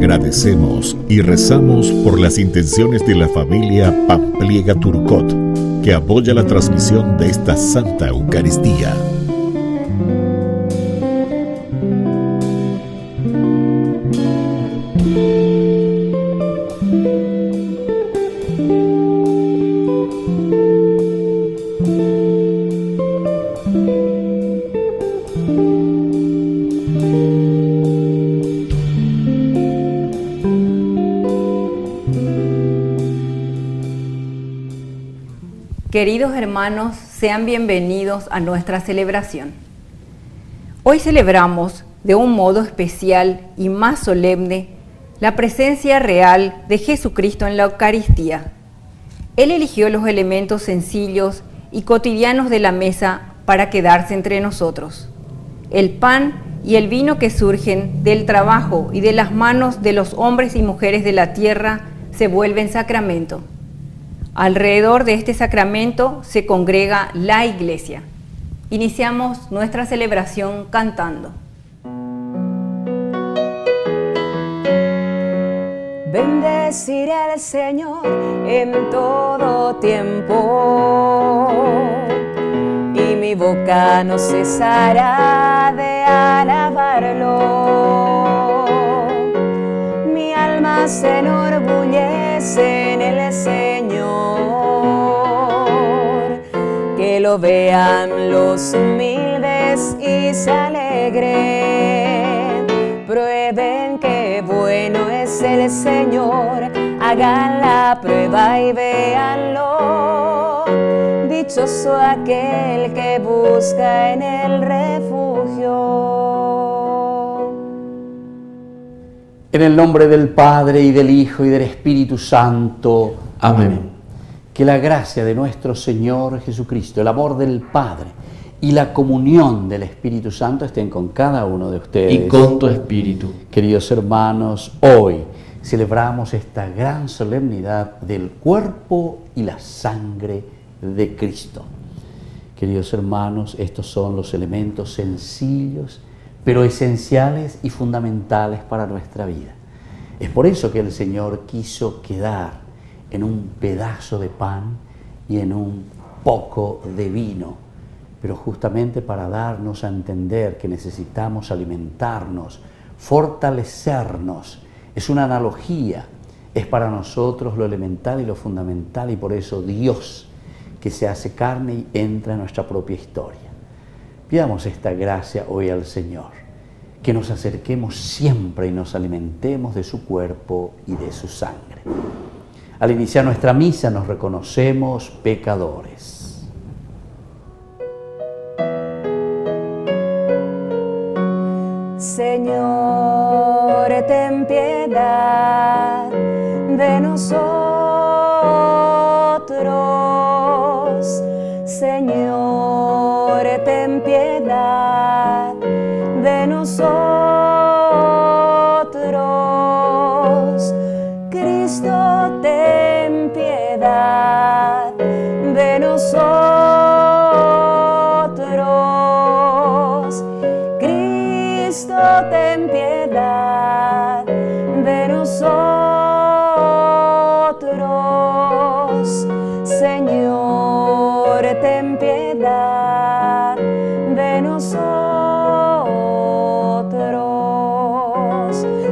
Agradecemos y rezamos por las intenciones de la familia Pampliega Turcot, que apoya la transmisión de esta Santa Eucaristía. Queridos hermanos, sean bienvenidos a nuestra celebración. Hoy celebramos de un modo especial y más solemne la presencia real de Jesucristo en la Eucaristía. Él eligió los elementos sencillos y cotidianos de la mesa para quedarse entre nosotros. El pan y el vino que surgen del trabajo y de las manos de los hombres y mujeres de la tierra se vuelven sacramento. Alrededor de este sacramento se congrega la Iglesia. Iniciamos nuestra celebración cantando. Bendeciré al Señor en todo tiempo, y mi boca no cesará de alabarlo. Mi alma se enorgullece en el Señor. Que lo vean los humildes y se alegren. Prueben que bueno es el Señor. Hagan la prueba y véanlo. Dichoso aquel que busca en el refugio. En el nombre del Padre, y del Hijo, y del Espíritu Santo. Amén. Que la gracia de nuestro Señor Jesucristo, el amor del Padre y la comunión del Espíritu Santo estén con cada uno de ustedes. Y con tu espíritu. Queridos hermanos, hoy celebramos esta gran solemnidad del cuerpo y la sangre de Cristo. Queridos hermanos, estos son los elementos sencillos, pero esenciales y fundamentales para nuestra vida. Es por eso que el Señor quiso quedar en un pedazo de pan y en un poco de vino, pero justamente para darnos a entender que necesitamos alimentarnos, fortalecernos. Es una analogía, es para nosotros lo elemental y lo fundamental, y por eso Dios, que se hace carne y entra en nuestra propia historia. Pidamos esta gracia hoy al Señor, que nos acerquemos siempre y nos alimentemos de su cuerpo y de su sangre. Al iniciar nuestra misa nos reconocemos pecadores. Señor, ten piedad de nosotros. Señor, ten piedad de nosotros. Cristo, ten piedad de nosotros. Cristo, ten piedad de nosotros. Señor, ten piedad de nosotros.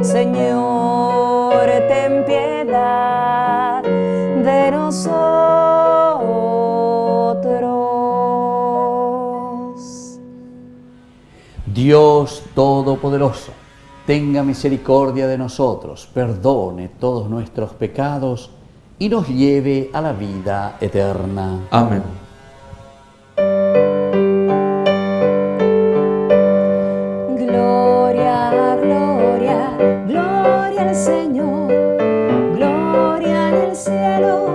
Señor, ten piedad de nosotros. Dios Todopoderoso, tenga misericordia de nosotros, perdone todos nuestros pecados y nos lleve a la vida eterna. Amén. Gloria, gloria, gloria al Señor. Gloria en el cielo,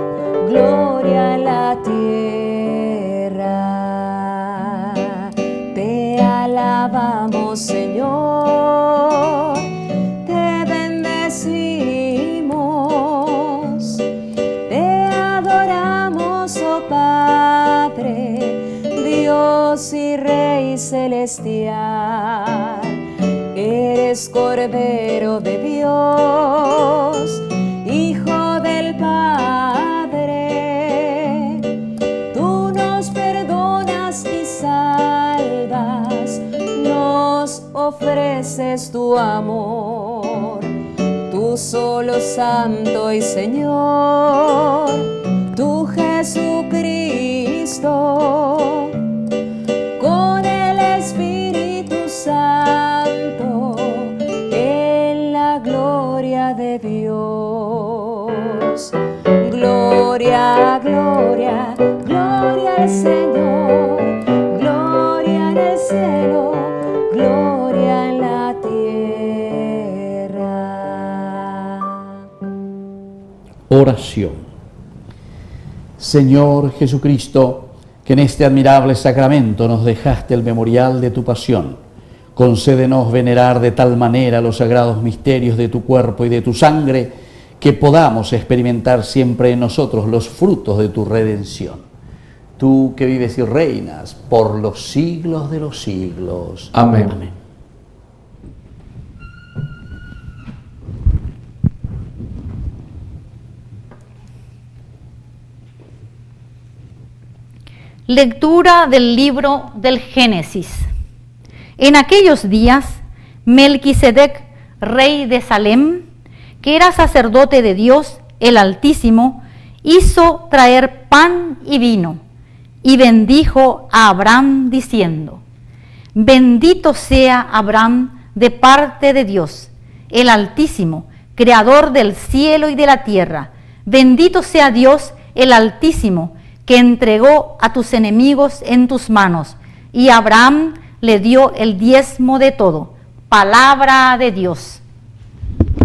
gloria en la tierra. Te alabamos, Señor, te bendecimos, te adoramos, oh Padre, Dios y Rey celestial. eres Cordero de Dios, Hijo del Padre. Tú nos perdonas y salvas, nos ofreces tu amor. Tú solo Santo y Señor, tú Jesucristo, con el Espíritu Santo, en la gloria de Dios. Gloria, gloria, gloria al Señor, gloria en el cielo, gloria en la tierra. Oración. Señor Jesucristo, que en este admirable sacramento nos dejaste el memorial de tu pasión, concédenos venerar de tal manera los sagrados misterios de tu cuerpo y de tu sangre, que podamos experimentar siempre en nosotros los frutos de tu redención. Tú que vives y reinas por los siglos de los siglos. Amén. Amén. Lectura del libro del Génesis. En aquellos días, Melquisedec, rey de Salem, que era sacerdote de Dios, el Altísimo, hizo traer pan y vino, y bendijo a Abraham diciendo: Bendito sea Abraham de parte de Dios, el Altísimo, creador del cielo y de la tierra. Bendito sea Dios, el Altísimo, que entregó a tus enemigos en tus manos, y Abraham le dio el diezmo de todo. Palabra de Dios.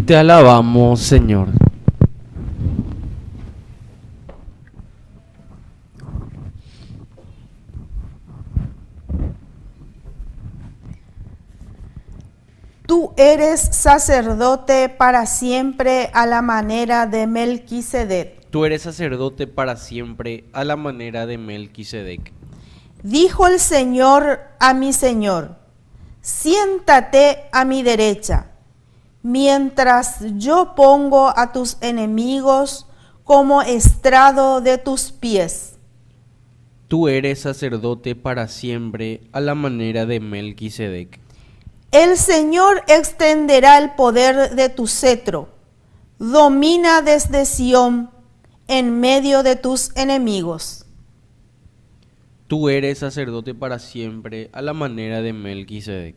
Te alabamos, Señor. Tú eres sacerdote para siempre a la manera de Melquisedec. Tú eres sacerdote para siempre a la manera de Melquisedec. Dijo el Señor a mi Señor: siéntate a mi derecha, mientras yo pongo a tus enemigos como estrado de tus pies. Tú eres sacerdote para siempre a la manera de Melquisedec. El Señor extenderá el poder de tu cetro. Domina desde Sión en medio de tus enemigos. Tú eres sacerdote para siempre a la manera de Melquisedec.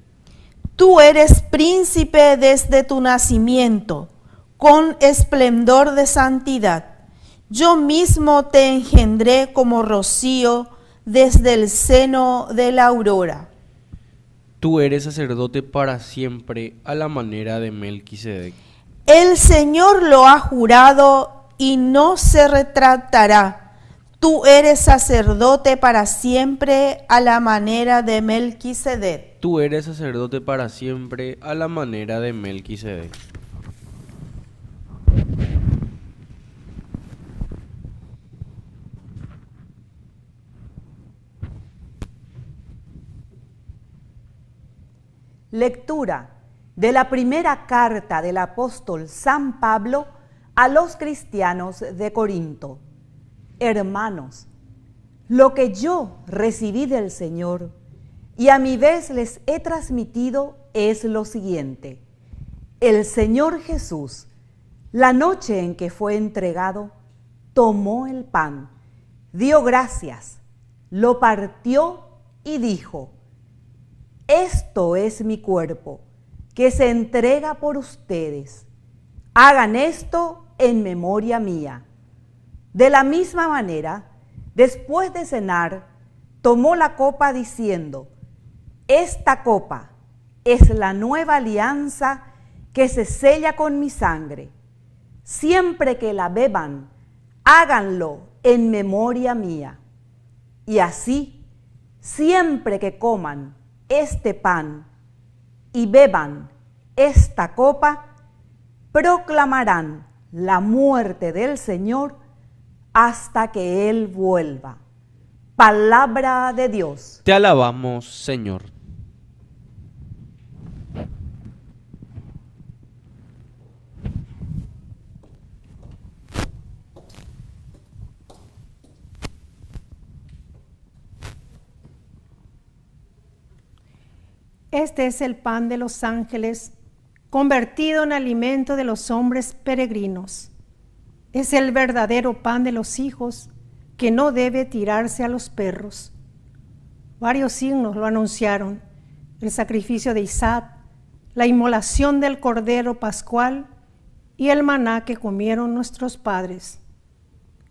Tú eres príncipe desde tu nacimiento, con esplendor de santidad. Yo mismo te engendré como rocío desde el seno de la aurora. Tú eres sacerdote para siempre a la manera de Melquisedec. El Señor lo ha jurado y no se retractará. Tú eres sacerdote para siempre a la manera de Melquisedec. Tú eres sacerdote para siempre a la manera de Melquisedec. Lectura de la primera carta del apóstol San Pablo a los cristianos de Corinto. Hermanos, lo que yo recibí del Señor y a mi vez les he transmitido es lo siguiente. El Señor Jesús, la noche en que fue entregado, tomó el pan, dio gracias, lo partió y dijo: esto es mi cuerpo, que se entrega por ustedes. Hagan esto en memoria mía. De la misma manera, después de cenar, tomó la copa diciendo: esta copa es la nueva alianza que se sella con mi sangre. Siempre que la beban, háganlo en memoria mía. Y así, siempre que coman este pan y beban esta copa, proclamarán la muerte del Señor hasta que Él vuelva. Palabra de Dios. Te alabamos, Señor. Este es el pan de los ángeles, convertido en alimento de los hombres peregrinos. Es el verdadero pan de los hijos, que no debe tirarse a los perros. Varios signos lo anunciaron: el sacrificio de Isaac, la inmolación del Cordero Pascual y el maná que comieron nuestros padres.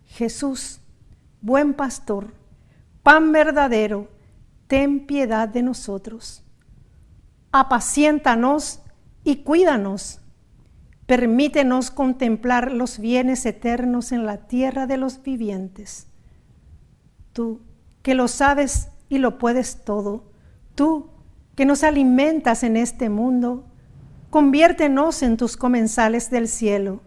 Jesús, buen pastor, pan verdadero, ten piedad de nosotros. Apaciéntanos y cuídanos. Permítenos contemplar los bienes eternos en la tierra de los vivientes. Tú, que lo sabes y lo puedes todo, tú, que nos alimentas en este mundo, conviértenos en tus comensales del cielo,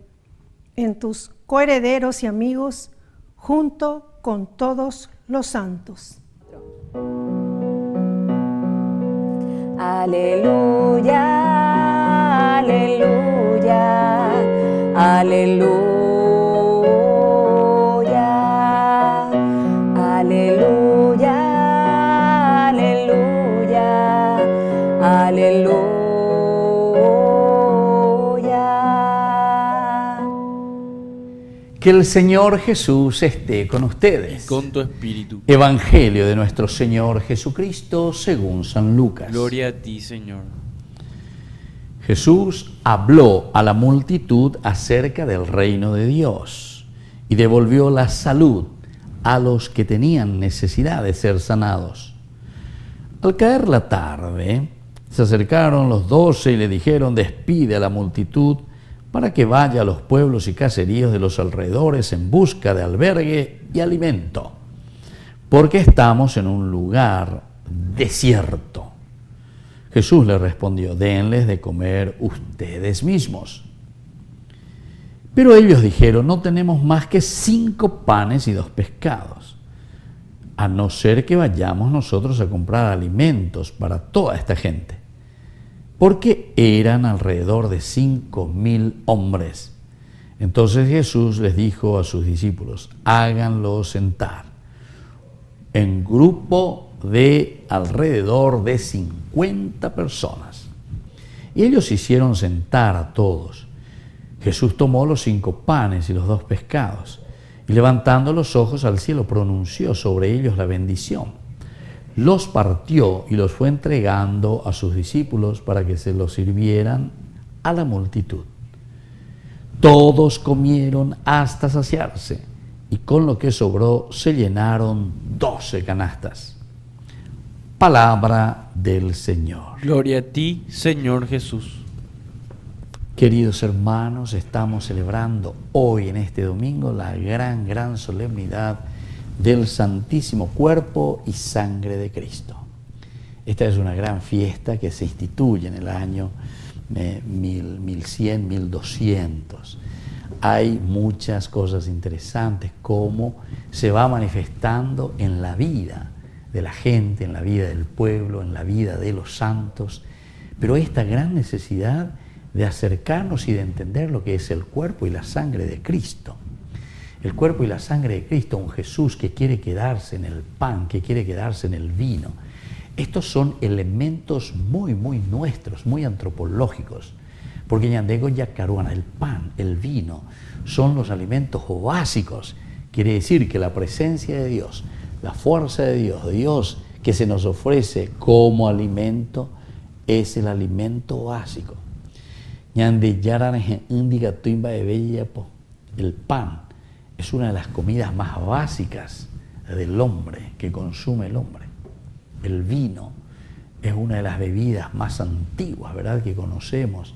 en tus coherederos y amigos, junto con todos los santos. Aleluya, aleluya, aleluya, aleluya, aleluya, aleluya. Que el Señor Jesús esté con ustedes. Y con tu espíritu. Evangelio de nuestro Señor Jesucristo según San Lucas. Gloria a ti, Señor. Jesús habló a la multitud acerca del reino de Dios y devolvió la salud a los que tenían necesidad de ser sanados. Al caer la tarde, se acercaron los 12 y le dijeron: despide a la multitud para que vaya a los pueblos y caseríos de los alrededores en busca de albergue y alimento, porque estamos en un lugar desierto. Jesús le respondió: denles de comer ustedes mismos. Pero ellos dijeron: no tenemos más que 5 panes y 2 pescados, a no ser que vayamos nosotros a comprar alimentos para toda esta gente. Porque eran alrededor de 5.000 hombres. Entonces Jesús les dijo a sus discípulos: háganlo sentar en grupo de alrededor de 50 personas. Y ellos hicieron sentar a todos. Jesús tomó los 5 panes y los 2 pescados, y levantando los ojos al cielo pronunció sobre ellos la bendición. Los partió y los fue entregando a sus discípulos para que se los sirvieran a la multitud. Todos comieron hasta saciarse, y con lo que sobró se llenaron 12 canastas. Palabra del Señor. Gloria a ti, Señor Jesús. Queridos hermanos, estamos celebrando hoy, en este domingo, la gran solemnidad del Santísimo Cuerpo y Sangre de Cristo. Esta es una gran fiesta que se instituye en el año 1100, 1200. Hay muchas cosas interesantes, cómo se va manifestando en la vida de la gente, en la vida del pueblo, en la vida de los santos, pero esta gran necesidad de acercarnos y de entender lo que es el cuerpo y la sangre de Cristo. El cuerpo y la sangre de Cristo, un Jesús que quiere quedarse en el pan, que quiere quedarse en el vino. Estos son elementos muy nuestros, muy antropológicos, porque ñandego yacaruana, el pan, el vino, son los alimentos básicos. Quiere decir que la presencia de Dios, la fuerza de Dios que se nos ofrece como alimento, es el alimento básico. Ñande yarane indica tuimba de bella, el pan es una de las comidas más básicas del hombre, que consume el hombre. El vino es una de las bebidas más antiguas, ¿verdad?, que conocemos.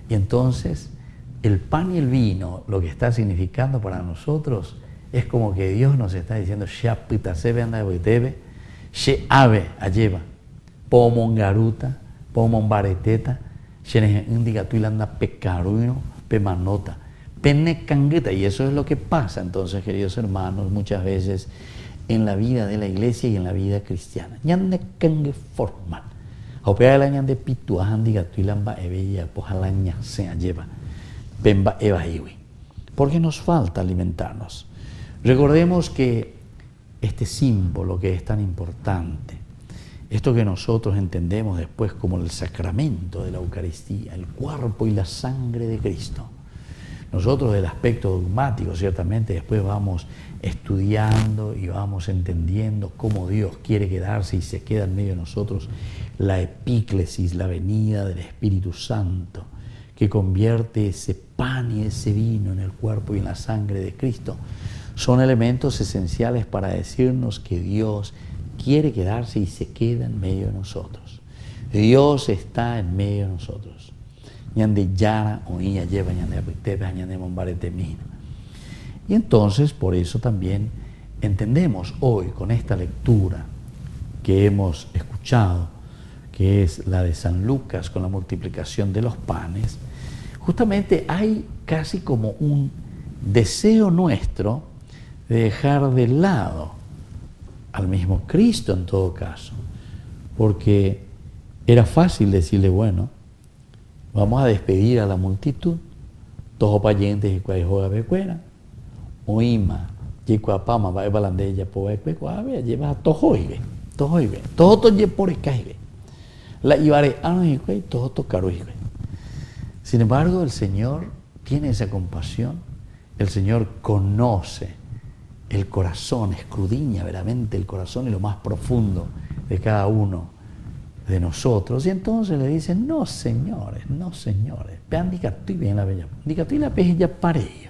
Y entonces, el pan y el vino, lo que está significando para nosotros, es como que Dios nos está diciendo: Shapitase anda de she ave alleva, pomon garuta, pomon bareteta, shenes indica tuilanda pecaruino, pemanota. Y eso es lo que pasa entonces, queridos hermanos, muchas veces en la vida de la iglesia y en la vida cristiana. Formal. Porque nos falta alimentarnos. Recordemos que este símbolo que es tan importante esto que nosotros entendemos después como el sacramento de la Eucaristía, el cuerpo y la sangre de Cristo. Nosotros del aspecto dogmático ciertamente después vamos estudiando y vamos entendiendo cómo Dios quiere quedarse y se queda en medio de nosotros, la epíclesis, la venida del Espíritu Santo, que convierte ese pan y ese vino en el cuerpo y en la sangre de Cristo. Son elementos esenciales para decirnos que Dios quiere quedarse y se queda en medio de nosotros. Dios está en medio de nosotros. Y entonces, por eso también entendemos hoy con esta lectura que hemos escuchado, que es la de San Lucas con la multiplicación de los panes, justamente hay casi como un deseo nuestro de dejar de lado al mismo Cristo en todo caso, porque era fácil decirle, bueno, vamos a despedir a la multitud, todos parientes y cuajoga becuera, oima, yicuapama, va a balandella, poe cuecuave, lleva a tojoibe, todo ye por escaibe, la ibare anoique, todo tocaroibe. Sin embargo, el Señor tiene esa compasión, el Señor conoce el corazón, escudriña veramente el corazón y lo más profundo de cada uno de nosotros, y entonces le dicen, no señores, vean, diga tú y bien la bella, diga tú y la peje para ello,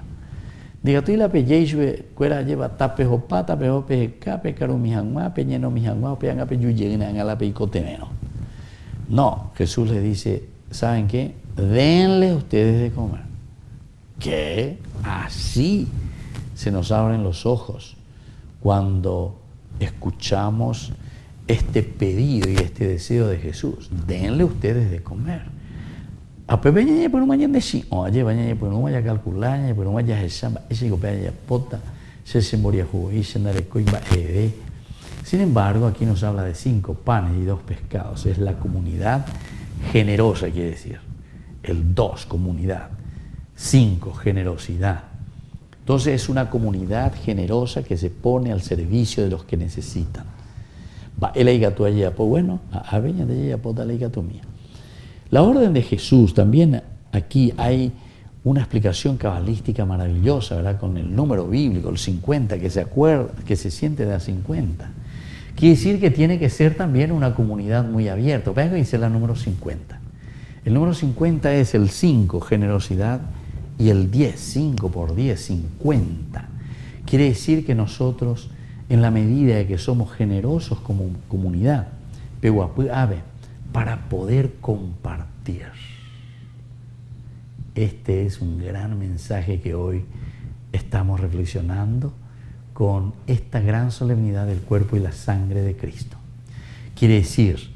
diga tú y la peje cuera lleva tapejo pa, tapejo peje cape, caro mi jangua, peñeno mi jangua, pean a peyu lleguen a la peicotemeno. No, Jesús le dice, ¿saben qué? Denle ustedes de comer. ¿Qué? Así se nos abren los ojos cuando escuchamos este pedido y este deseo de Jesús. Denle ustedes de comer. A pepeña por un mañana de sí, oye, baña por un mañana calcular, por un mañana esa, ese copeña pota, se moría jugo y se nareco y Sin embargo, aquí nos habla de 5 panes y 2 pescados. Es la comunidad generosa, quiere decir. El 2, comunidad. 5, generosidad. Entonces es una comunidad generosa que se pone al servicio de los que necesitan. Bueno, la orden de Jesús, también aquí hay una explicación cabalística maravillosa, ¿verdad? Con el número bíblico, el 50, que se siente de a 50. Quiere decir que tiene que ser también una comunidad muy abierta. Vean que dice la número 50. El número 50 es el 5, generosidad, y el 10, 5 por 10, 50. Quiere decir que nosotros, en la medida de que somos generosos como comunidad, para poder compartir. Este es un gran mensaje que hoy estamos reflexionando con esta gran solemnidad del cuerpo y la sangre de Cristo. Quiere decir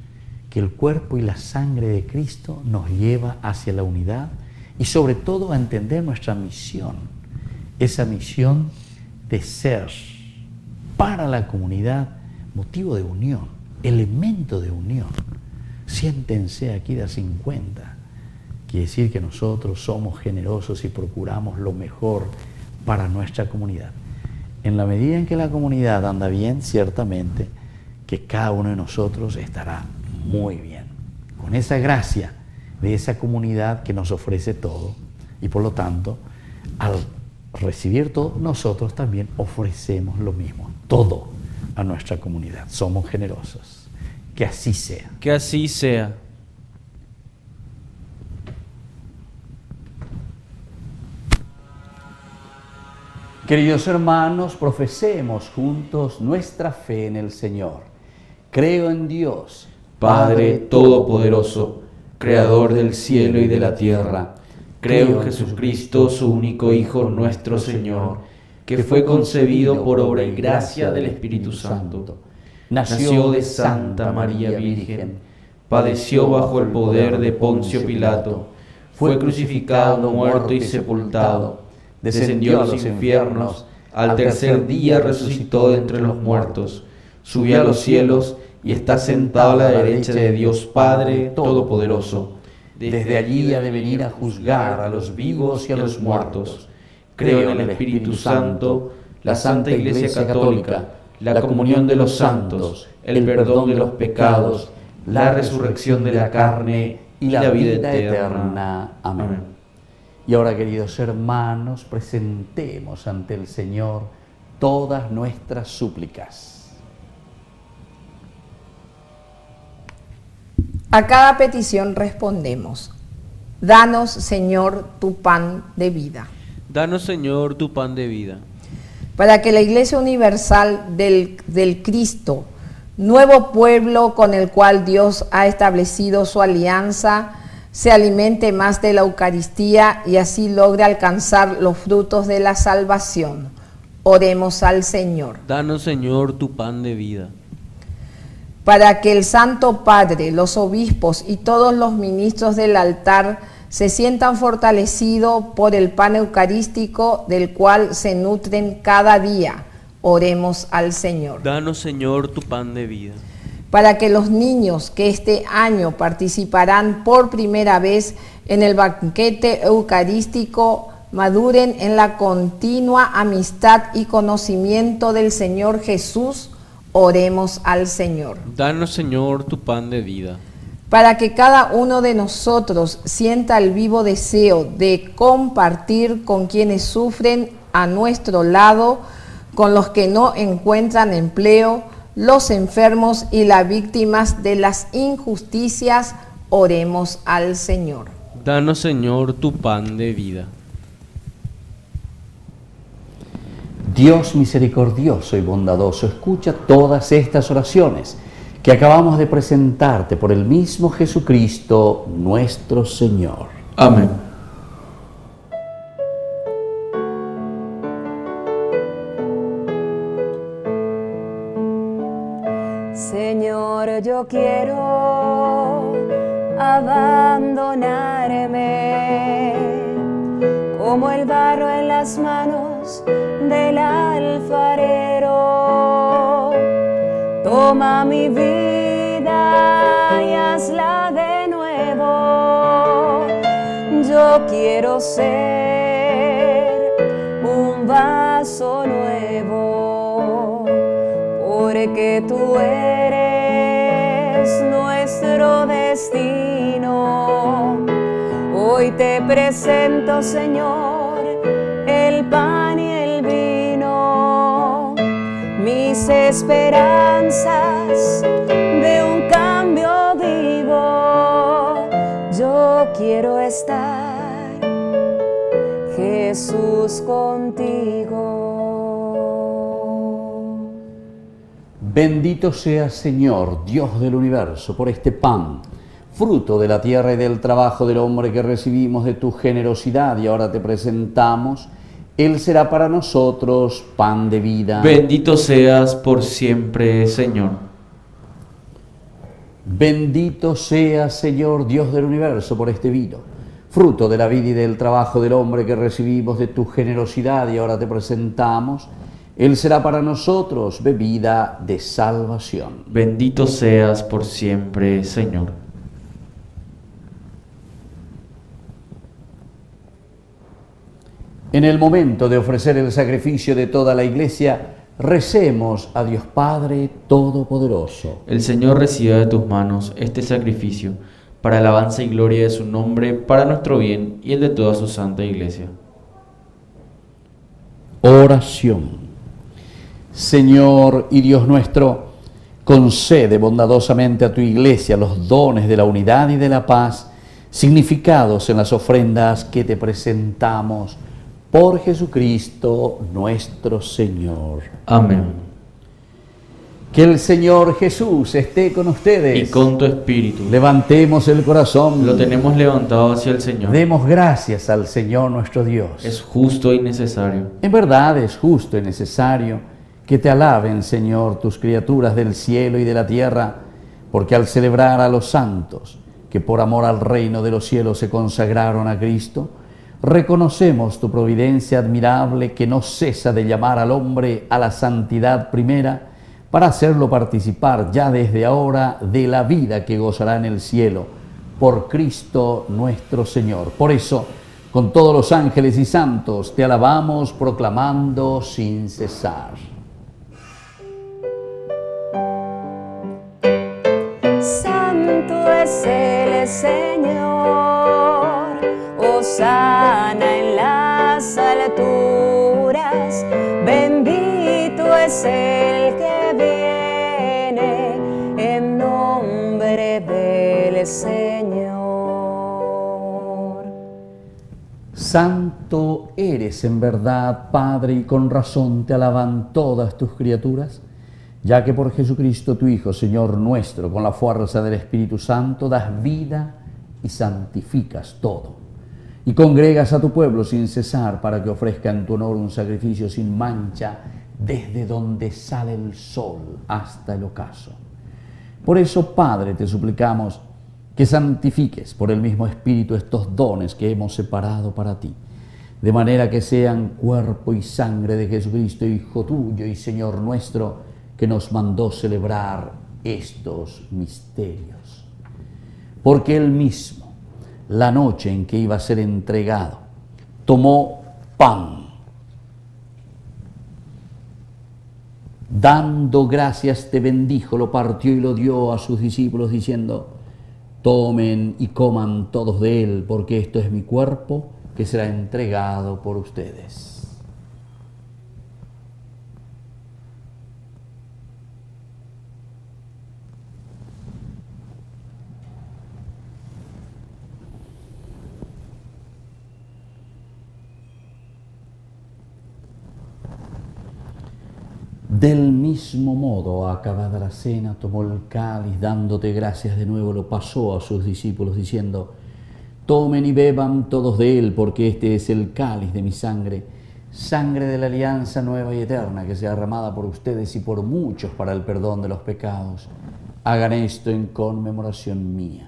que el cuerpo y la sangre de Cristo nos lleva hacia la unidad y sobre todo a entender nuestra misión, esa misión de ser para la comunidad motivo de unión, elemento de unión. Siéntense aquí de a 50. Quiere decir que nosotros somos generosos y procuramos lo mejor para nuestra comunidad. En la medida en que la comunidad anda bien, ciertamente que cada uno de nosotros estará muy bien. Con esa gracia de esa comunidad que nos ofrece todo, y por lo tanto, al recibir todo, nosotros también ofrecemos lo mismo, todo a nuestra comunidad. Somos generosos. Que así sea. Que así sea. Queridos hermanos, profesemos juntos nuestra fe en el Señor. Creo en Dios, Padre Todopoderoso, Creador del cielo y de la tierra. Creo en Jesucristo, su único Hijo, nuestro Señor, que fue concebido por obra y gracia del Espíritu Santo. Nació de Santa María Virgen, padeció bajo el poder de Poncio Pilato, fue crucificado, muerto y sepultado, descendió a los infiernos, al tercer día resucitó de entre los muertos, subió a los cielos y está sentado a la derecha de Dios Padre Todopoderoso. Desde allí ha de venir a juzgar a los vivos y a los muertos. Creo en el Espíritu Santo, la Santa Iglesia Católica, la comunión de los santos, el perdón de los pecados, la resurrección de la carne y la vida eterna. Amén. Y ahora, queridos hermanos, presentemos ante el Señor todas nuestras súplicas. A cada petición respondemos: danos, Señor, tu pan de vida. Danos, Señor, tu pan de vida. Para que la Iglesia Universal del Cristo, nuevo pueblo con el cual Dios ha establecido su alianza, se alimente más de la Eucaristía y así logre alcanzar los frutos de la salvación. Oremos al Señor. Danos, Señor, tu pan de vida. Para que el Santo Padre, los obispos y todos los ministros del altar se sientan fortalecidos por el pan eucarístico del cual se nutren cada día. Oremos al Señor. Danos, Señor, tu pan de vida. Para que los niños que este año participarán por primera vez en el banquete eucarístico maduren en la continua amistad y conocimiento del Señor Jesús, oremos al Señor. Danos, Señor, tu pan de vida. Para que cada uno de nosotros sienta el vivo deseo de compartir con quienes sufren a nuestro lado, con los que no encuentran empleo, los enfermos y las víctimas de las injusticias, oremos al Señor. Danos, Señor, tu pan de vida. Dios misericordioso y bondadoso, escucha todas estas oraciones que acabamos de presentarte por el mismo Jesucristo, nuestro Señor. Amén. Señor, yo quiero abandonarme como el barro en las manos del alfarero. Toma mi vida y hazla de nuevo. Yo quiero ser un vaso nuevo, porque tú eres nuestro destino. Hoy te presento, Señor, el pan y el vino, mis esperanzas de un cambio vivo. Yo quiero estar, Jesús, contigo. Bendito seas, Señor, Dios del universo, por este pan, fruto de la tierra y del trabajo del hombre que recibimos de tu generosidad y ahora te presentamos. Él será para nosotros pan de vida. Bendito seas por siempre, Señor. Bendito seas, Señor, Dios del universo, por este vino, fruto de la vida y del trabajo del hombre que recibimos de tu generosidad y ahora te presentamos. Él será para nosotros bebida de salvación. Bendito seas por siempre, Señor. En el momento de ofrecer el sacrificio de toda la Iglesia, recemos a Dios Padre Todopoderoso. El Señor reciba de tus manos este sacrificio para alabanza y gloria de su nombre, para nuestro bien y el de toda su santa Iglesia. Oración. Señor y Dios nuestro, concede bondadosamente a tu Iglesia los dones de la unidad y de la paz, significados en las ofrendas que te presentamos por Jesucristo nuestro Señor. Amén. Que el Señor Jesús esté con ustedes. Y con tu espíritu. Levantemos el corazón. Lo tenemos levantado hacia el Señor. Demos gracias al Señor nuestro Dios. Es justo y necesario. En verdad es justo y necesario que te alaben, Señor, tus criaturas del cielo y de la tierra, porque al celebrar a los santos que por amor al reino de los cielos se consagraron a Cristo, reconocemos tu providencia admirable que no cesa de llamar al hombre a la santidad primera para hacerlo participar ya desde ahora de la vida que gozará en el cielo por Cristo nuestro Señor. Por eso, con todos los ángeles y santos te alabamos proclamando sin cesar. es el Señor, hosana en las alturas, bendito es el que viene en nombre del Señor. Santo eres en verdad, Padre, y con razón te alaban todas tus criaturas, ya que por Jesucristo tu Hijo, Señor nuestro, con la fuerza del Espíritu Santo, das vida y santificas todo, y congregas a tu pueblo sin cesar para que ofrezca en tu honor un sacrificio sin mancha desde donde sale el sol hasta el ocaso. Por eso, Padre, te suplicamos que santifiques por el mismo Espíritu estos dones que hemos separado para ti, de manera que sean cuerpo y sangre de Jesucristo, Hijo tuyo y Señor nuestro, que nos mandó celebrar estos misterios. Porque Él mismo, la noche en que iba a ser entregado, tomó pan, dando gracias te bendijo, lo partió y lo dio a sus discípulos diciendo: tomen y coman todos de él, porque esto es mi cuerpo que será entregado por ustedes. Del mismo modo, acabada la cena, tomó el cáliz, dándote gracias de nuevo, lo pasó a sus discípulos, diciendo: tomen y beban todos de él, porque este es el cáliz de mi sangre, sangre de la alianza nueva y eterna, que sea derramada por ustedes y por muchos para el perdón de los pecados. Hagan esto en conmemoración mía.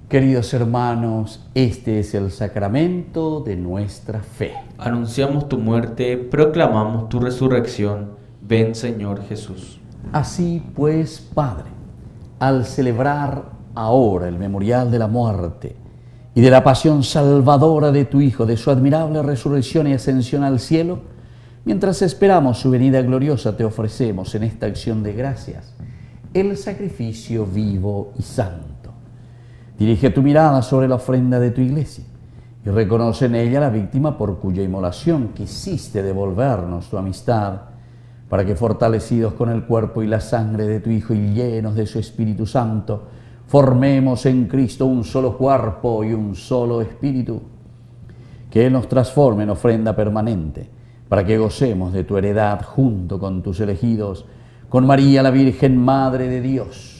Queridos hermanos, este es el sacramento de nuestra fe. Anunciamos tu muerte, proclamamos tu resurrección. Ven, Señor Jesús. Así pues, Padre, al celebrar ahora el memorial de la muerte y de la pasión salvadora de tu Hijo, de su admirable resurrección y ascensión al cielo, mientras esperamos su venida gloriosa, te ofrecemos en esta acción de gracias el sacrificio vivo y santo. Dirige tu mirada sobre la ofrenda de tu iglesia y reconoce en ella la víctima por cuya inmolación quisiste devolvernos tu amistad, para que, fortalecidos con el cuerpo y la sangre de tu Hijo y llenos de su Espíritu Santo, formemos en Cristo un solo cuerpo y un solo espíritu. Que Él nos transforme en ofrenda permanente, para que gocemos de tu heredad junto con tus elegidos, con María la Virgen Madre de Dios,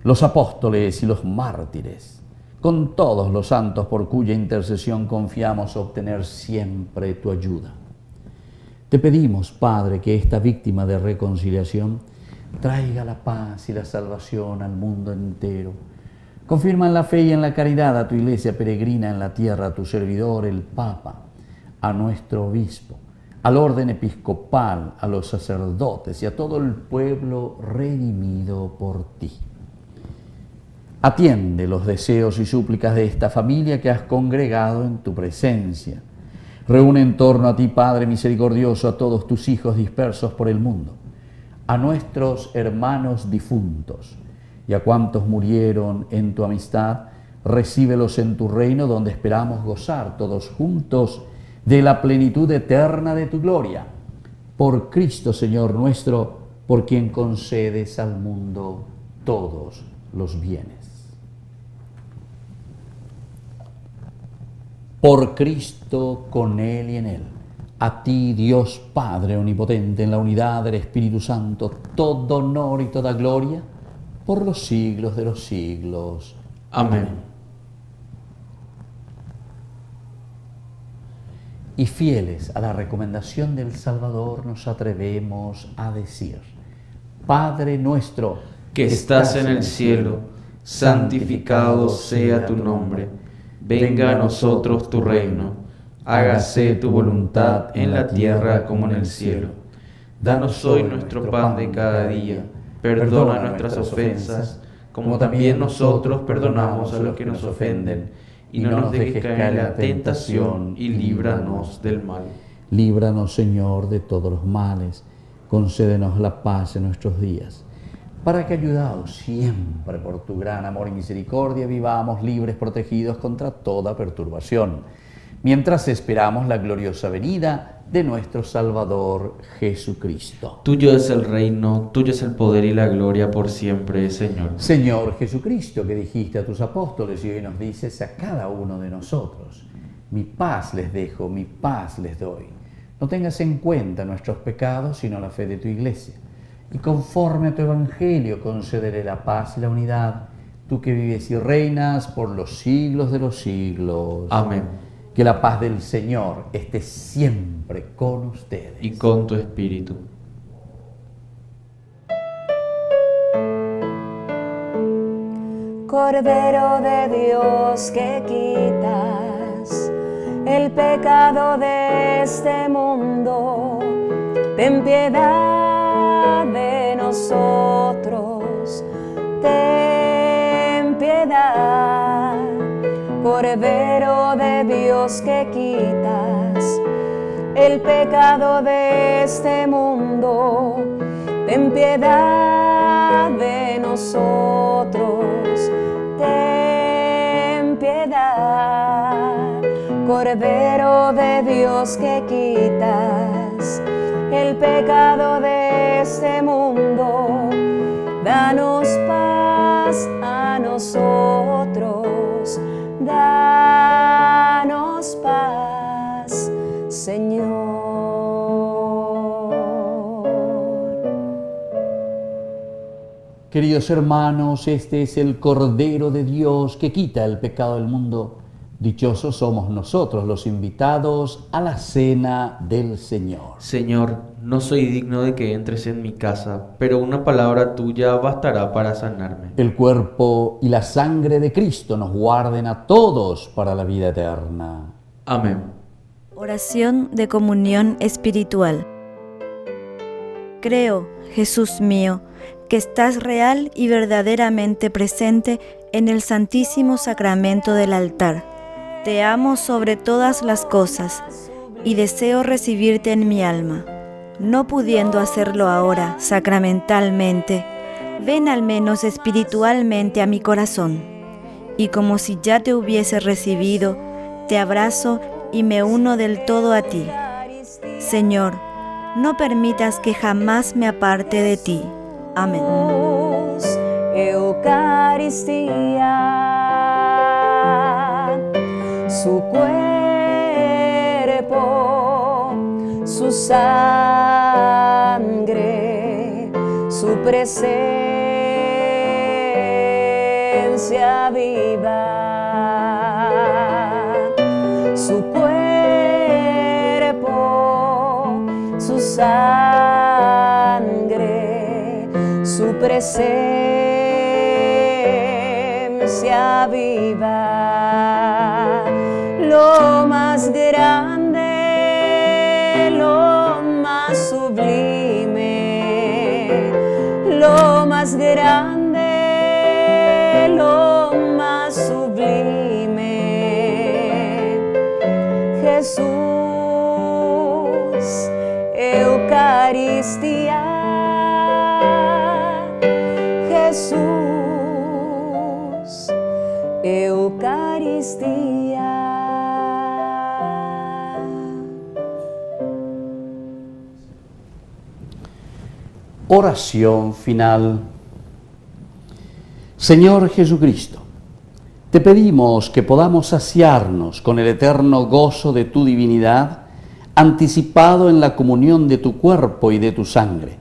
los apóstoles y los mártires, con todos los santos por cuya intercesión confiamos obtener siempre tu ayuda. Te pedimos, Padre, que esta víctima de reconciliación traiga la paz y la salvación al mundo entero. Confirma en la fe y en la caridad a tu iglesia peregrina en la tierra, a tu servidor, el Papa, a nuestro obispo, al orden episcopal, a los sacerdotes y a todo el pueblo redimido por ti. Atiende los deseos y súplicas de esta familia que has congregado en tu presencia. Reúne en torno a ti, Padre misericordioso, a todos tus hijos dispersos por el mundo, a nuestros hermanos difuntos y a cuantos murieron en tu amistad. Recíbelos en tu reino, donde esperamos gozar todos juntos de la plenitud eterna de tu gloria. Por Cristo, Señor nuestro, por quien concedes al mundo todos los bienes. Por Cristo, con Él y en Él, a ti, Dios Padre omnipotente, en la unidad del Espíritu Santo, todo honor y toda gloria, por los siglos de los siglos. Amén. Y fieles a la recomendación del Salvador, nos atrevemos a decir: Padre nuestro, que estás en el cielo, santificado sea tu nombre. Venga a nosotros tu reino. Hágase tu voluntad en la tierra como en el cielo. Danos hoy nuestro pan de cada día. Perdona nuestras ofensas, como también nosotros perdonamos a los que nos ofenden. Y no nos dejes caer en la tentación, y líbranos del mal. Líbranos, Señor, de todos los males. Concédenos la paz en nuestros días, para que, ayudados siempre por tu gran amor y misericordia, vivamos libres, protegidos contra toda perturbación, mientras esperamos la gloriosa venida de nuestro Salvador Jesucristo. Tuyo es el reino, tuyo es el poder y la gloria por siempre, Señor. Señor Jesucristo, que dijiste a tus apóstoles y hoy nos dices a cada uno de nosotros: mi paz les dejo, mi paz les doy. No tengas en cuenta nuestros pecados, sino la fe de tu Iglesia. Y conforme a tu Evangelio concederé la paz y la unidad, tú que vives y reinas por los siglos de los siglos. Amén. Que la paz del Señor esté siempre con ustedes. Y con tu espíritu. Cordero de Dios, que quitas el pecado de este mundo, ten piedad de nosotros, ten piedad. Cordero de Dios, que quitas el pecado de este mundo, ten piedad de nosotros, ten piedad. Cordero de Dios, que quitas el pecado de este mundo, danos paz a nosotros, danos paz, Señor. Queridos hermanos, este es el Cordero de Dios que quita el pecado del mundo. Dichosos somos nosotros los invitados a la cena del Señor. Señor, no soy digno de que entres en mi casa, pero una palabra tuya bastará para sanarme. El cuerpo y la sangre de Cristo nos guarden a todos para la vida eterna. Amén. Oración de comunión espiritual. Creo, Jesús mío, que estás real y verdaderamente presente en el Santísimo Sacramento del altar. Te amo sobre todas las cosas y deseo recibirte en mi alma. No pudiendo hacerlo ahora sacramentalmente, ven al menos espiritualmente a mi corazón, y como si ya te hubiese recibido, te abrazo y me uno del todo a ti. Señor, no permitas que jamás me aparte de ti. Amén. Eucaristía, su cuerpo, su sangre, su presencia viva, su cuerpo, su sangre, su presencia viva. Lo más grande, lo más sublime, lo más grande, lo más sublime. Jesús, Eucaristía, Jesús, Eucaristía. Oración final. Señor Jesucristo, te pedimos que podamos saciarnos con el eterno gozo de tu divinidad, anticipado en la comunión de tu cuerpo y de tu sangre,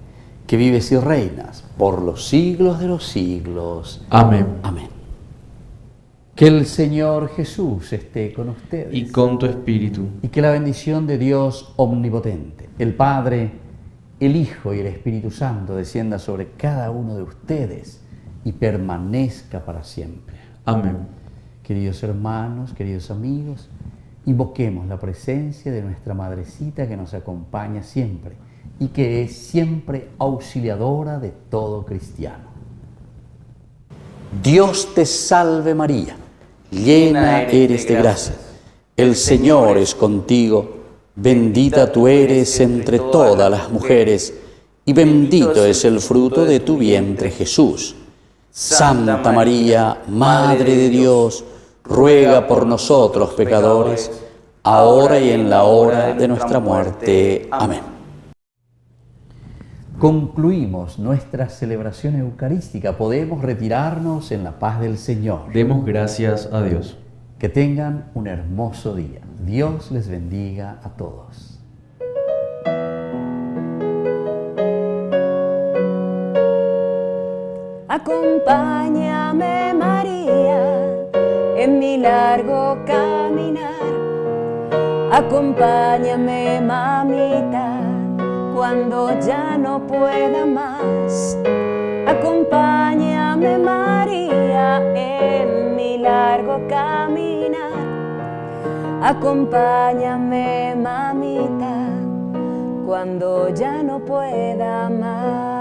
que vives y reinas por los siglos de los siglos. Amén. Amén. Que el Señor Jesús esté con ustedes. Y con tu espíritu. Y que la bendición de Dios omnipotente, el Padre, el Hijo y el Espíritu Santo descienda sobre cada uno de ustedes y permanezca para siempre. Amén. Queridos hermanos, queridos amigos, invoquemos la presencia de nuestra Madrecita que nos acompaña siempre y que es siempre auxiliadora de todo cristiano. Dios te salve María, llena eres de gracia, el Señor es contigo, bendita tú eres entre todas las mujeres, y bendito es el fruto de tu vientre Jesús. Santa María, Madre de Dios, ruega por nosotros pecadores, ahora y en la hora de nuestra muerte. Amén. Concluimos nuestra celebración eucarística. Podemos retirarnos en la paz del Señor. Demos gracias a Dios. Que tengan un hermoso día. Dios les bendiga a todos. Acompáñame, María, en mi largo caminar. Acompáñame, mamita, cuando ya no pueda más. Acompáñame, María, en mi largo caminar. Acompáñame, mamita, cuando ya no pueda más.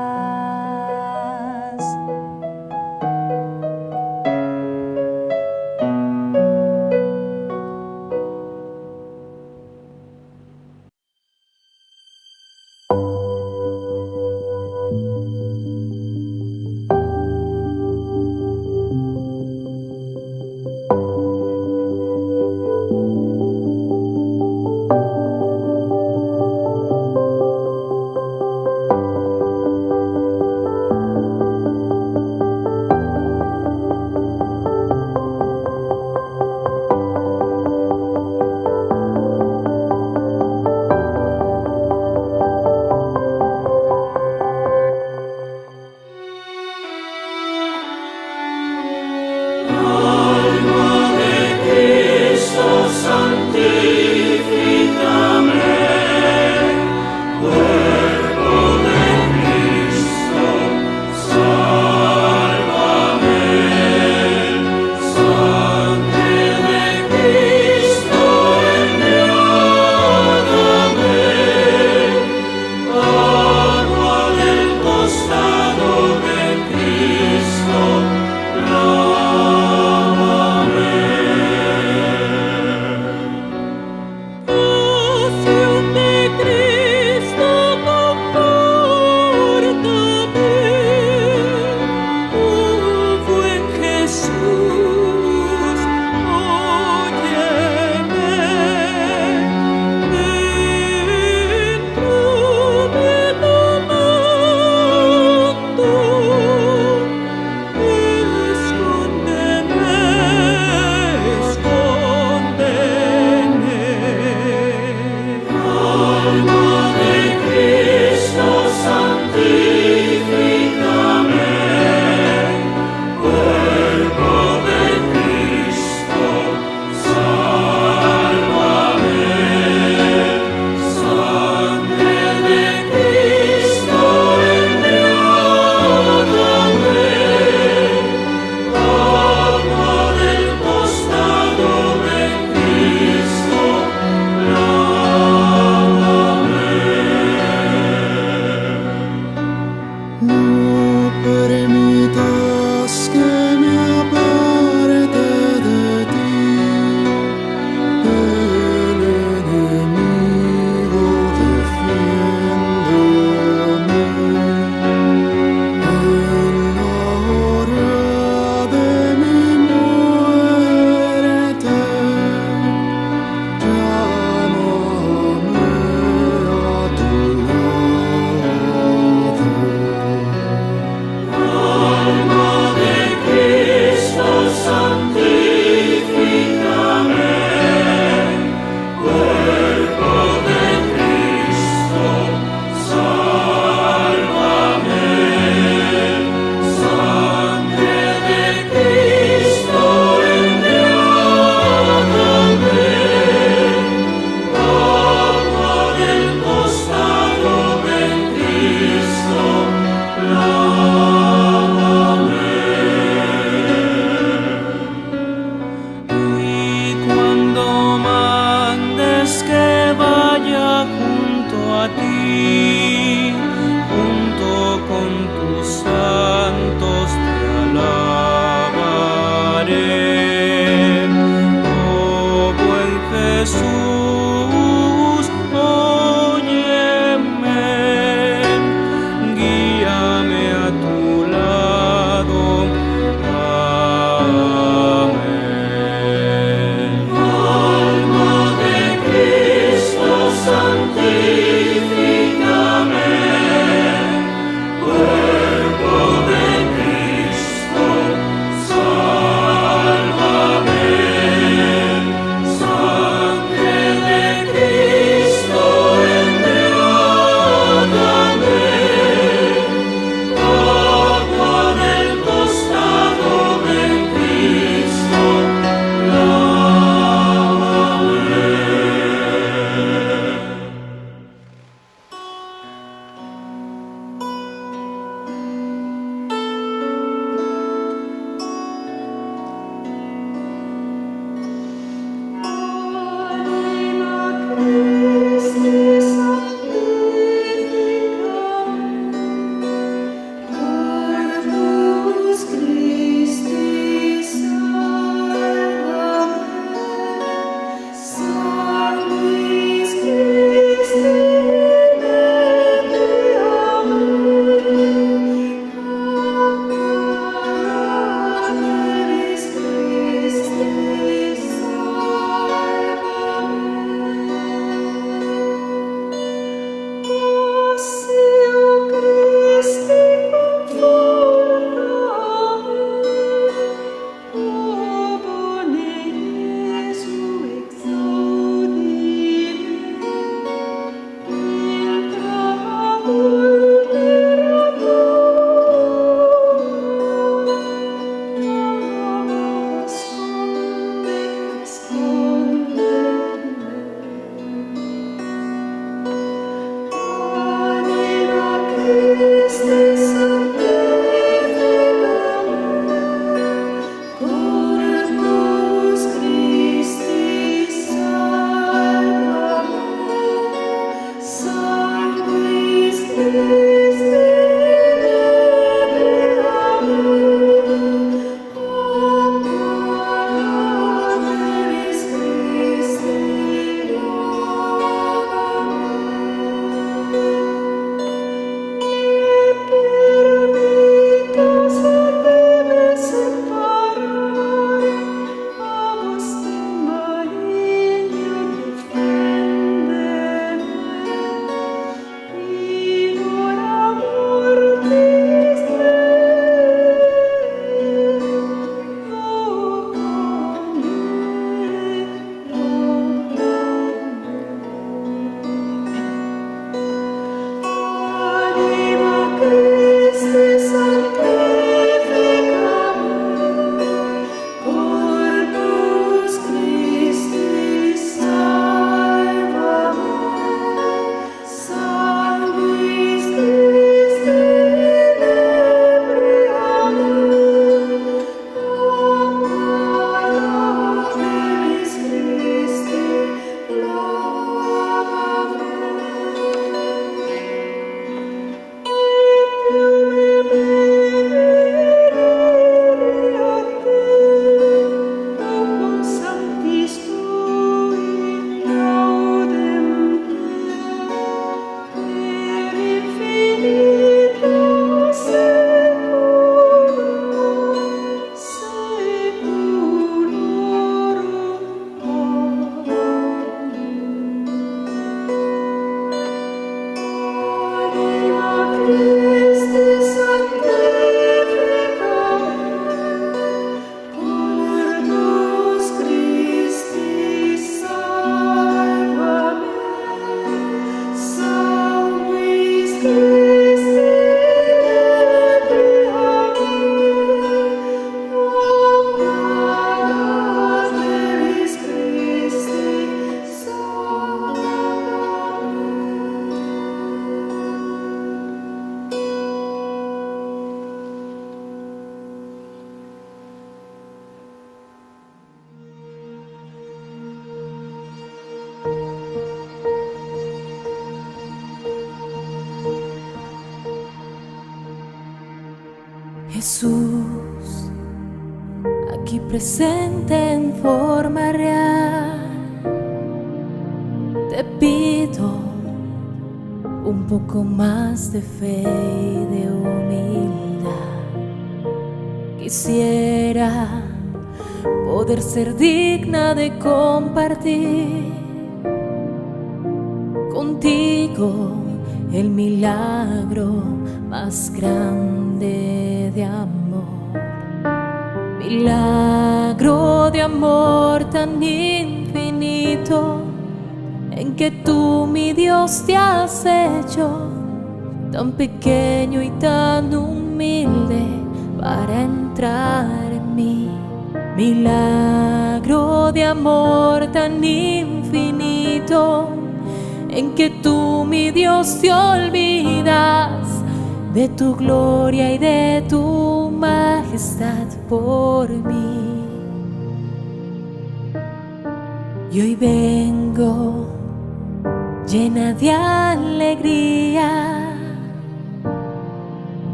Jesús, óyeme, guíame a tu lado. Amén. Alma de Cristo, santifícame. Cuerpo de Cristo, sálvame. Sangre de Cristo, embriágame. Agua del costado de Cristo, lávame. Jesús, aquí presente en forma real, te pido un poco más de fe y de humildad. Quisiera poder ser digna de compartir contigo el milagro más grande de amor. Milagro de amor tan infinito, en que tú, mi Dios, te has hecho tan pequeño y tan humilde para entrar en mí. Milagro de amor tan infinito, en que tú, mi Dios, te olvidas de tu gloria y de tu majestad por mí. Y hoy vengo llena de alegría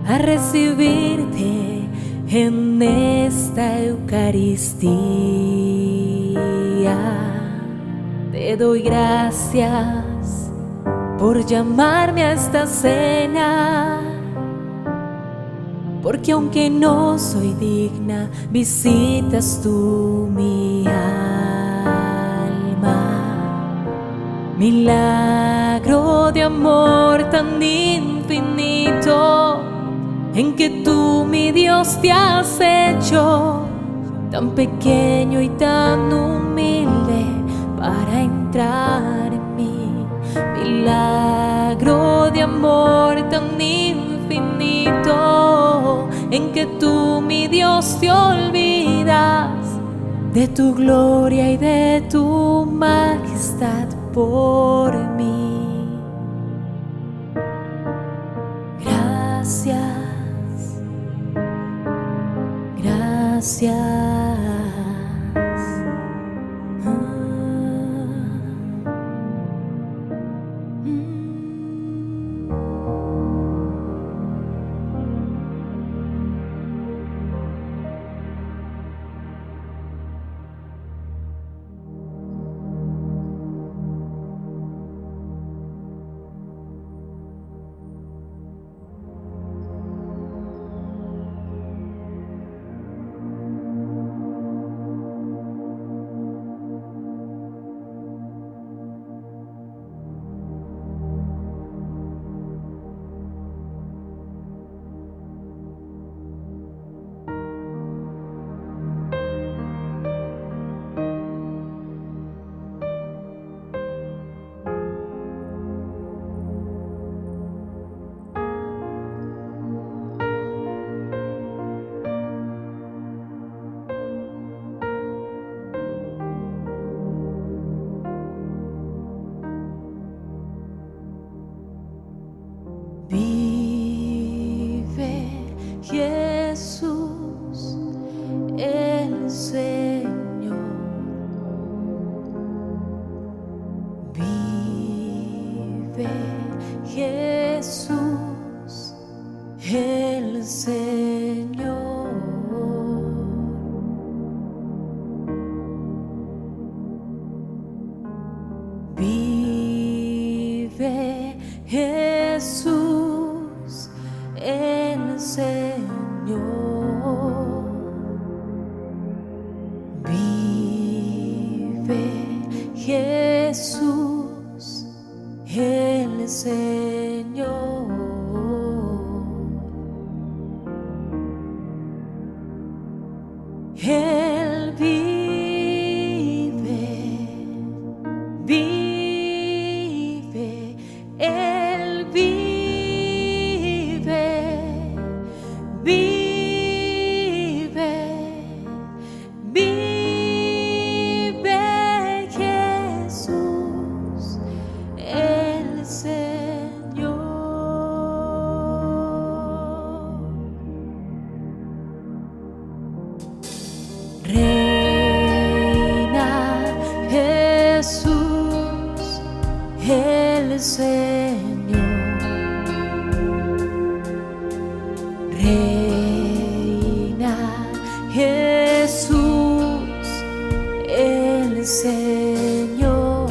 a recibirte en esta Eucaristía. Te doy gracias por llamarme a esta cena, porque aunque no soy digna, visitas tú mi alma. Milagro de amor tan infinito, en que tú, mi Dios, te has hecho tan pequeño y tan humilde para entrar en mí. Milagro de amor tan infinito, en que tú, mi Dios, te olvidas de tu gloria y de tu majestad por mí. Gracias, gracias. Jesús, el Señor. Vive Jesús, el Señor. Vive Jesús, el Señor. Vive Jesús, el Señor. Él vive, vive, Él vive, vive, vive Jesús, el Señor. Reina Jesús, el Señor. Reina Jesús, el Señor.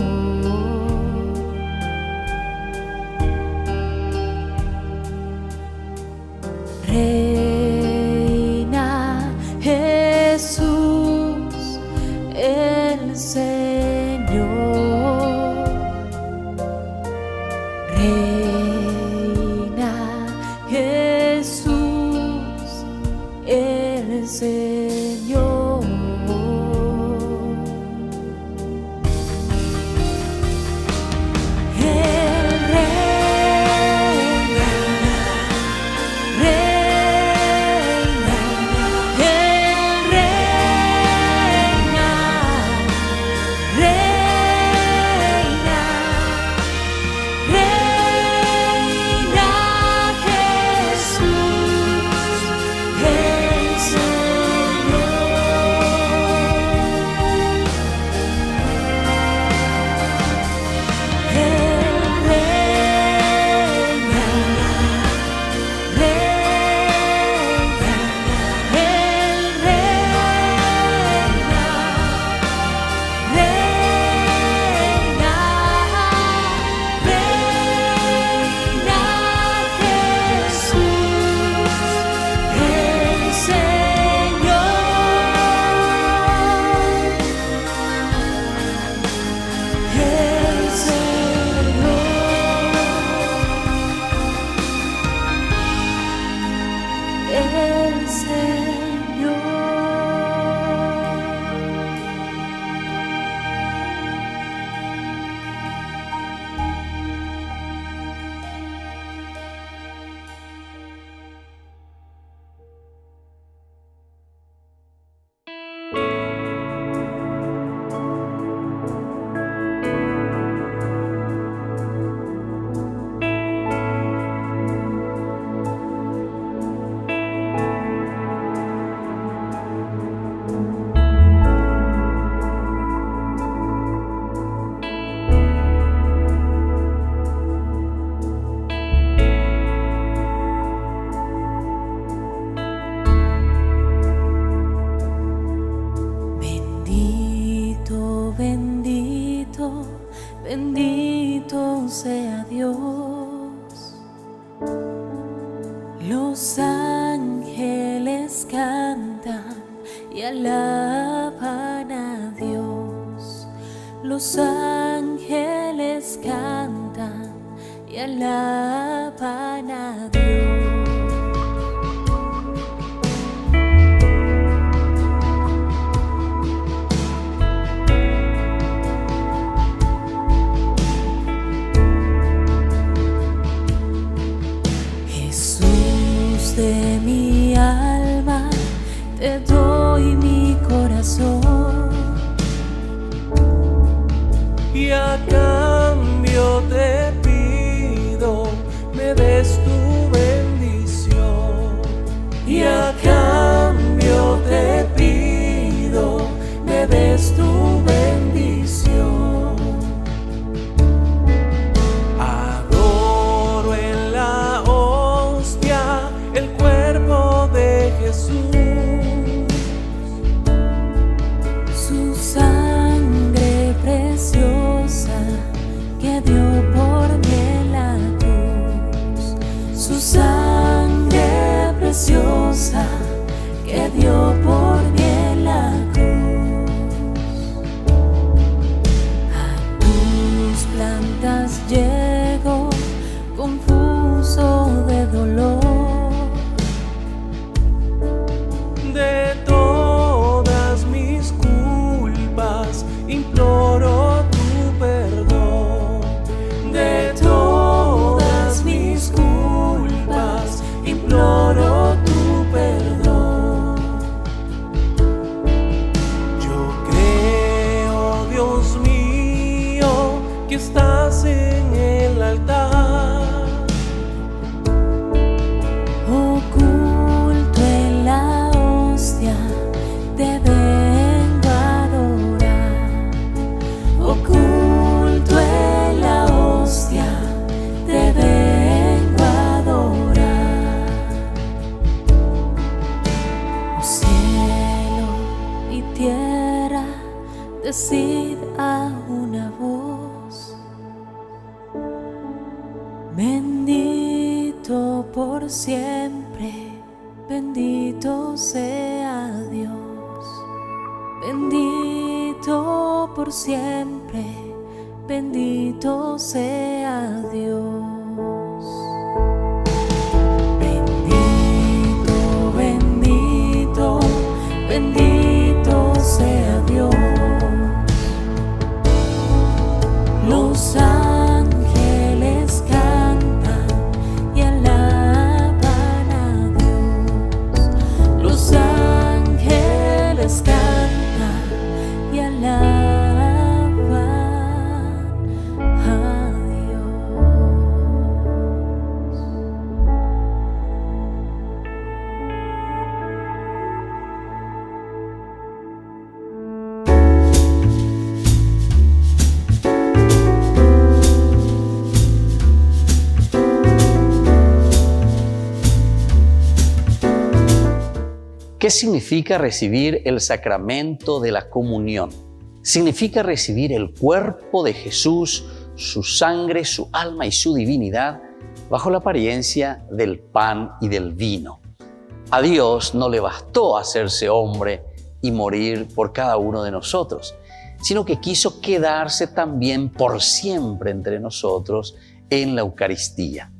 Bendito sea Dios. Los ángeles cantan y alaban a Dios. Los ángeles cantan y alaban a Dios. De mi alma te doy mi corazón, y a cambio te pido me des tu bendición, y a cambio te pido me des tu bendición. Adoro en la hostia el cuerpo de Jesús, su sangre preciosa que dio por mí en la cruz, su sangre preciosa que dio por mí en la cruz. A tus plantas llego confuso de dolor, de todas mis culpas imploro tu perdón, de todas mis culpas imploro tu perdón. Yo creo, Dios mío, que estás en el altar, oculto en la hostia te vengo a adorar, oculto en la hostia te vengo a adorar. Oh, cielo y tierra, decid a una voz: bendito por siempre, bendito sea Dios. Bendito por siempre, bendito sea Dios. Bendito, bendito, bendito sea Dios. Los ángeles cantan y alaban a Dios. Los ángeles cantan y alaban a Dios. ¿Qué significa recibir el sacramento de la comunión? Significa recibir el cuerpo de Jesús, su sangre, su alma y su divinidad bajo la apariencia del pan y del vino. A Dios no le bastó hacerse hombre y morir por cada uno de nosotros, sino que quiso quedarse también por siempre entre nosotros en la Eucaristía,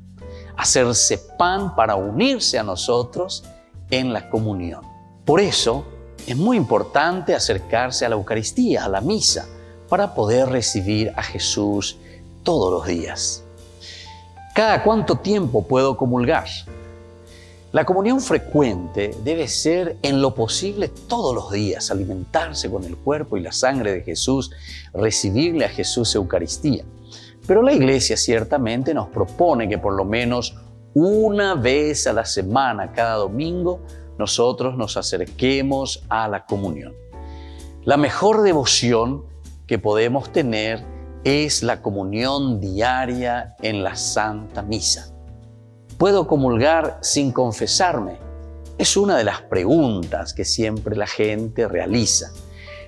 hacerse pan para unirse a nosotros en la comunión. Por eso es muy importante acercarse a la Eucaristía, a la misa, para poder recibir a Jesús todos los días. ¿Cada cuánto tiempo puedo comulgar? La comunión frecuente debe ser en lo posible todos los días, alimentarse con el cuerpo y la sangre de Jesús, recibirle a Jesús Eucaristía. Pero la Iglesia ciertamente nos propone que por lo menos una vez a la semana, cada domingo, nosotros nos acerquemos a la comunión. La mejor devoción que podemos tener es la comunión diaria en la Santa Misa. ¿Puedo comulgar sin confesarme? Es una de las preguntas que siempre la gente realiza.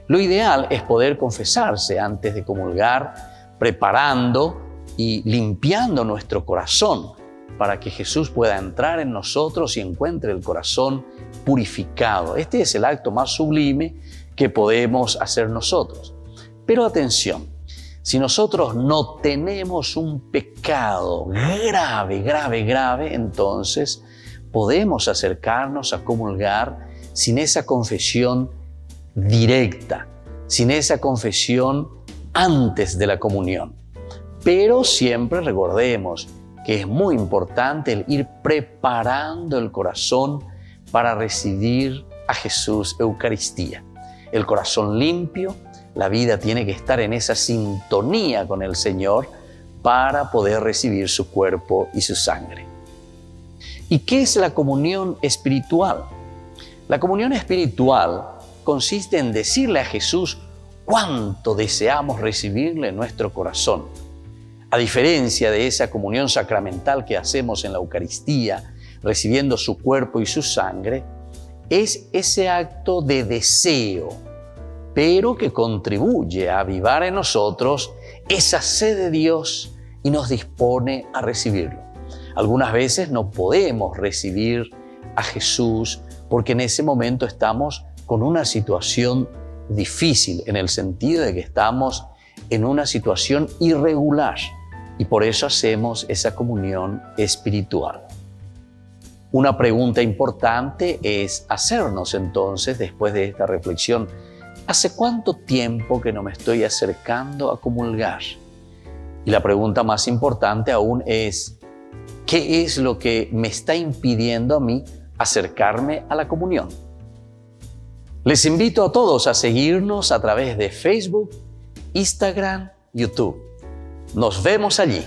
Lo ideal es poder confesarse antes de comulgar preparando y limpiando nuestro corazón para que Jesús pueda entrar en nosotros y encuentre el corazón purificado. Este es el acto más sublime que podemos hacer nosotros. Pero atención, si nosotros no tenemos un pecado grave, entonces podemos acercarnos a comulgar sin esa confesión directa, sin esa confesión antes de la comunión. Pero siempre recordemos que es muy importante el ir preparando el corazón para recibir a Jesús Eucaristía. El corazón limpio, la vida tiene que estar en esa sintonía con el Señor para poder recibir su cuerpo y su sangre. ¿Y qué es la comunión espiritual? La comunión espiritual consiste en decirle a Jesús cuánto deseamos recibirle en nuestro corazón. A diferencia de esa comunión sacramental que hacemos en la Eucaristía, recibiendo su cuerpo y su sangre, es ese acto de deseo, pero que contribuye a avivar en nosotros esa sed de Dios y nos dispone a recibirlo. Algunas veces no podemos recibir a Jesús porque en ese momento estamos con una situación difícil, en el sentido de que estamos en una situación irregular y por eso hacemos esa comunión espiritual. Una pregunta importante es hacernos entonces, después de esta reflexión, ¿hace cuánto tiempo que no me estoy acercando a comulgar? Y la pregunta más importante aún es, ¿qué es lo que me está impidiendo a mí acercarme a la comunión? Les invito a todos a seguirnos a través de Facebook, Instagram, YouTube. Nos vemos allí.